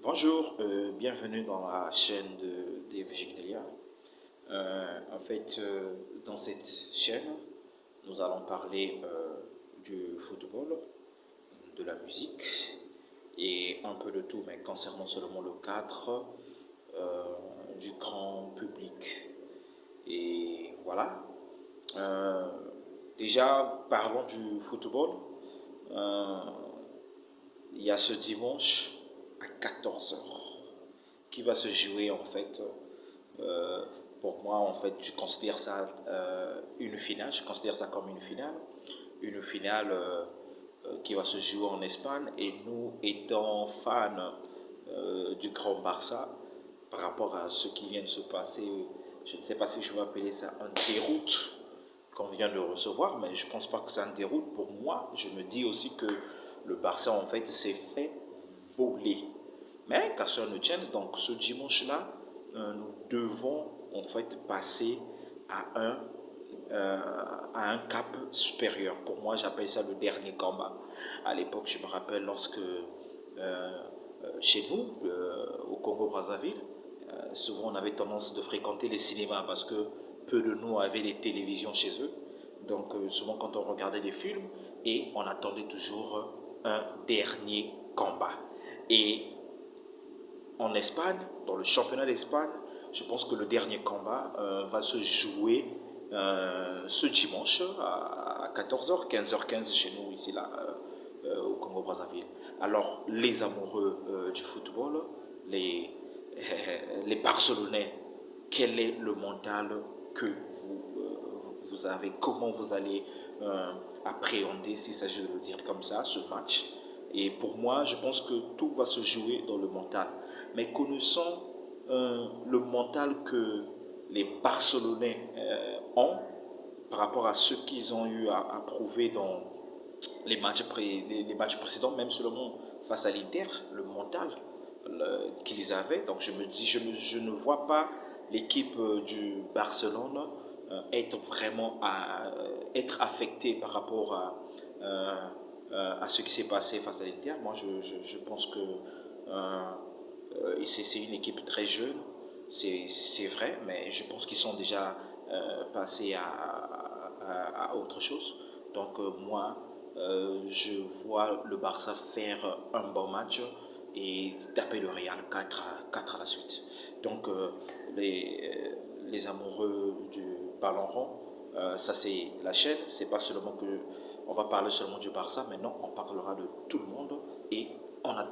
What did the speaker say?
Bonjour, bienvenue dans la chaîne de DFJ Delia. Dans cette chaîne, nous allons parler du football, de la musique et un peu de tout, mais concernant seulement le cadre du grand public. Et voilà. Euh, Déjà, parlons du football. Euh, il y a ce dimanche à 14 heures qui va se jouer en fait. Euh, pour moi, en fait, je considère ça une finale. Je considère ça comme une finale qui va se jouer en Espagne. Et nous, étant fans du Grand Barça, par rapport à ce qui vient de se passer, je ne sais pas si je vais appeler ça un déroute qu'on vient de recevoir, mais je ne pense pas que c'est un déroute. Pour moi, je me dis aussi que le Barça, en fait, s'est fait voler. Mais qu'à cela ne tienne, donc ce dimanche-là, nous devons en fait passer à à un cap supérieur. Pour moi, j'appelle ça le dernier combat. À l'époque, je me rappelle lorsque chez nous, au Congo-Brazzaville, souvent on avait tendance de fréquenter les cinémas parce que peu de nous avaient des télévisions chez eux. Donc souvent quand on regardait des films et on attendait toujours un dernier combat. Et en Espagne, dans le championnat d'Espagne, je pense que le dernier combat va se jouer ce dimanche à 14 h, 15 h 15 chez nous, ici, là, au Congo-Brazzaville. Alors, les amoureux du football, les, les Barcelonais, quel est le mental que vous avez? Comment vous allez appréhender, s'il s'agit de le dire comme ça, ce match? Et pour moi, je pense que tout va se jouer dans le mental. Mais connaissant le mental que les Barcelonais ont par rapport à ce qu'ils ont eu à prouver dans les matchs précédents, même seulement face à l'Inter, le mental qu'ils avaient. Donc je me dis, je ne vois pas l'équipe du Barcelone être vraiment être affectée par rapport à ce qui s'est passé face à l'Inter. Moi, je pense que c'est une équipe très jeune, c'est vrai, mais je pense qu'ils sont déjà passés à autre chose. Donc moi, je vois le Barça faire un bon match et taper le Real 4 à la suite. Donc les amoureux du ballon rond, ça c'est la chaîne, c'est pas seulement que on va parler seulement du Barça, mais non, on parlera de tout le monde et on attend.